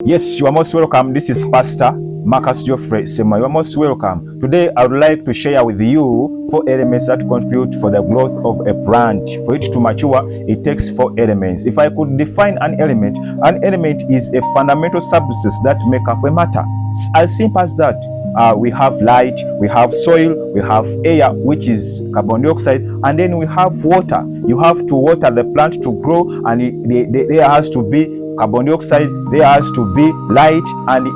Yes, you are most welcome. This is Pastor Marcus Geoffrey Sema. You are most welcome. Today, I would like to share with you 4 elements that contribute for the growth of a plant. For it to mature, it takes 4 elements. If I could define an element is a fundamental substance that make up a matter. As simple as that. We have light, we have soil, we have air, which is carbon dioxide, and then we have water. You have to water the plant to grow, and there has to be carbon dioxide, there has to be light, and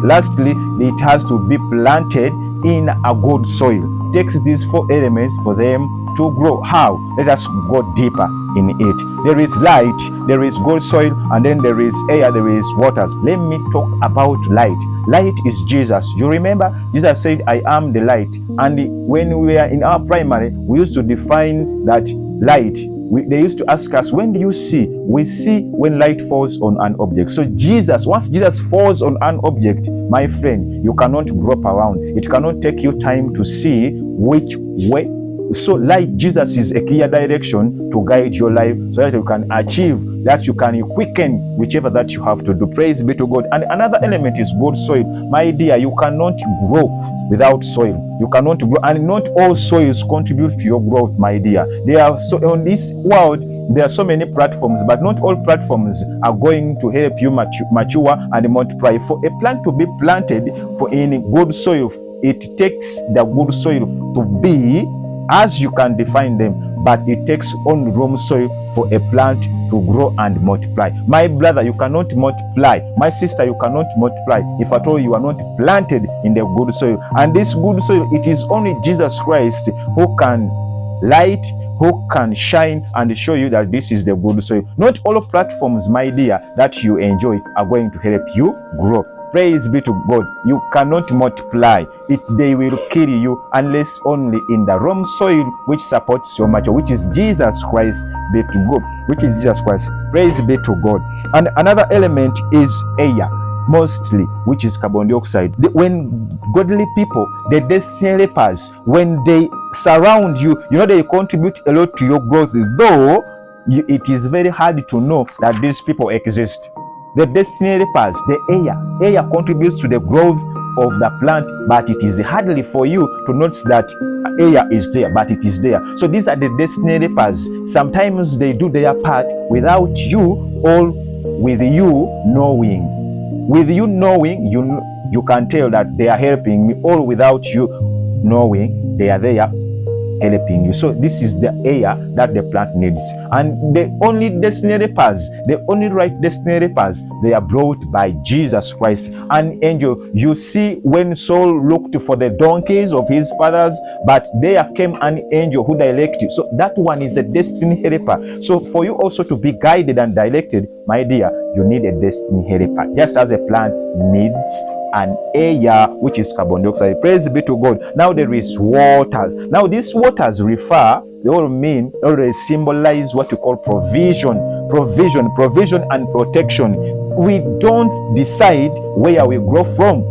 lastly, it has to be planted in a good soil. It takes these 4 elements for them to grow. How? Let us go deeper in it. There is light, there is good soil, and then there is air, there is waters. Let me talk about light. Light is Jesus. You remember Jesus said, I am the light. And when we are in our primary, we used to define that light. They used to ask us, when do you see? We see when light falls on an object. So once Jesus falls on an object, my friend, you cannot grope around. It cannot take you time to see which way. So like Jesus is a clear direction to guide your life so that you can achieve, that you can quicken whichever that you have to do. Praise be to God. And another element is good soil. My dear, you cannot grow without soil. You cannot grow, and not all soils contribute to your growth, my dear. On this world, there are so many platforms, but not all platforms are going to help you mature and multiply. For a plant to be planted in good soil, it takes the good soil to be as you can define them, but it takes on wrong soil for a plant to grow and multiply. My brother, you cannot multiply. My sister, you cannot multiply if at all you are not planted in the good soil. And this good soil, it is only Jesus Christ who can light, who can shine and show you that this is the good soil. Not all platforms, my dear, that you enjoy are going to help you grow. Praise be to God. You cannot multiply. They will kill you unless only in the wrong soil which supports your mature, which is Jesus Christ. Be to God. Which is Jesus Christ. Praise be to God. And another element is air, mostly, which is carbon dioxide. When godly people, the destiny helpers, when they surround you, they contribute a lot to your growth, though it is very hard to know that these people exist. The destiny helpers, the air contributes to the growth of the plant, but it is hardly for you to notice that air is there, but it is there. So these are the destiny helpers. Sometimes they do their part without you or with you knowing. With you knowing, you can tell that they are helping me, or without you knowing, they are there helping you. So this is the air that the plant needs. And the only destiny helpers, the only right destiny helpers, they are brought by Jesus Christ. An angel, you see, when Saul looked for the donkeys of his fathers, but there came an angel who directed. So that one is a destiny helper. So for you also to be guided and directed, my dear, you need a destiny helper, just as a plant needs an air, which is carbon dioxide. Praise be to God. Now there is waters. Now these waters they all symbolize what we call provision and protection. We don't decide where we grow from.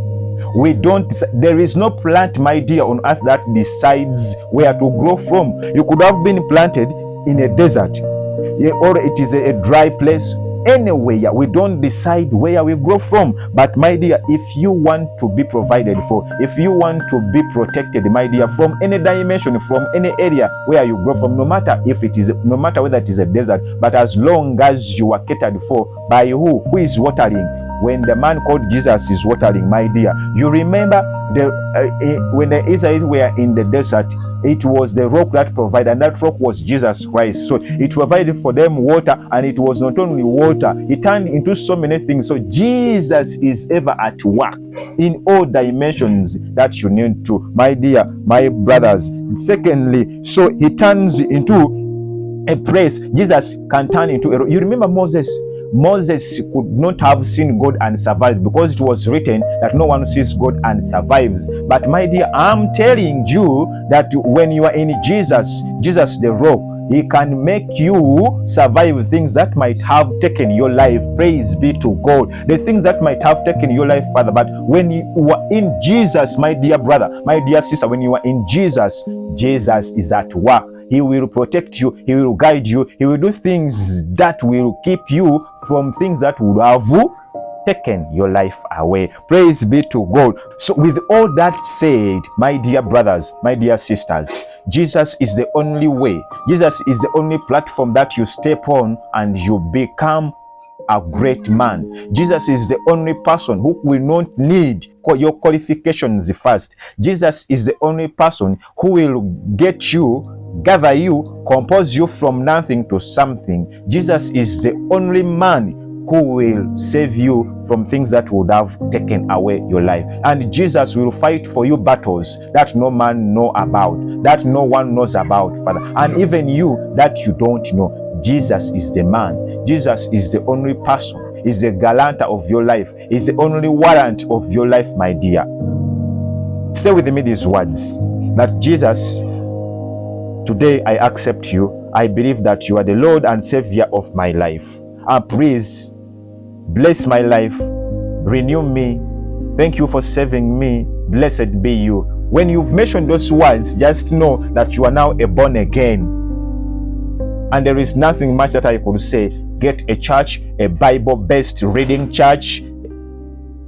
There is no plant, my dear, on earth that decides where to grow from. You could have been planted in a desert, or it is a dry place. Anywhere, we don't decide where we grow from. But my dear, if you want to be provided for, if you want to be protected, my dear, from any dimension, from any area where you grow from, no matter whether it is a desert, but as long as you are catered for by who is watering. When the man called Jesus is watering, my dear, you remember when the Israelites were in the desert, it was the rock that provided, and that rock was Jesus Christ. So it provided for them water, and it was not only water, it turned into so many things. So Jesus is ever at work in all dimensions that you need to, my dear, my brothers. Secondly, so he turns into a place. Jesus can turn into a rock. You remember Moses could not have seen God and survived, because it was written that no one sees God and survives. But my dear, I'm telling you that when you are in Jesus the rock, he can make you survive things that might have taken your life. Praise be to God. The things that might have taken your life, Father. But when you are in Jesus, my dear brother, my dear sister, when you are in Jesus, Jesus is at work. He will protect you. He will guide you. He will do things that will keep you from things that would have taken your life away. Praise be to God. So with all that said, my dear brothers, my dear sisters, Jesus is the only way. Jesus is the only platform that you step on and you become a great man. Jesus is the only person who will not need your qualifications first. Jesus is the only person who will get you, gather you, compose you from nothing to something. Jesus is the only man who will save you from things that would have taken away your life. And Jesus will fight for you battles that no man know about, that no one knows about, Father. And even you that you don't know. Jesus is the man. Jesus is the only person, is the guarantor of your life, is the only warrant of your life, my dear. Say with me these words, that Jesus, today I accept you. I believe that you are the Lord and Savior of my life. And please bless my life, renew me. Thank you for saving me. Blessed be you. When you've mentioned those words, just know that you are now a born again. And there is nothing much that I could say. Get a church, a Bible-based reading church,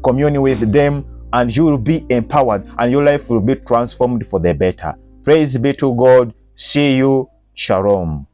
commune with them, and you will be empowered and your life will be transformed for the better. Praise be to God. See you. Shalom.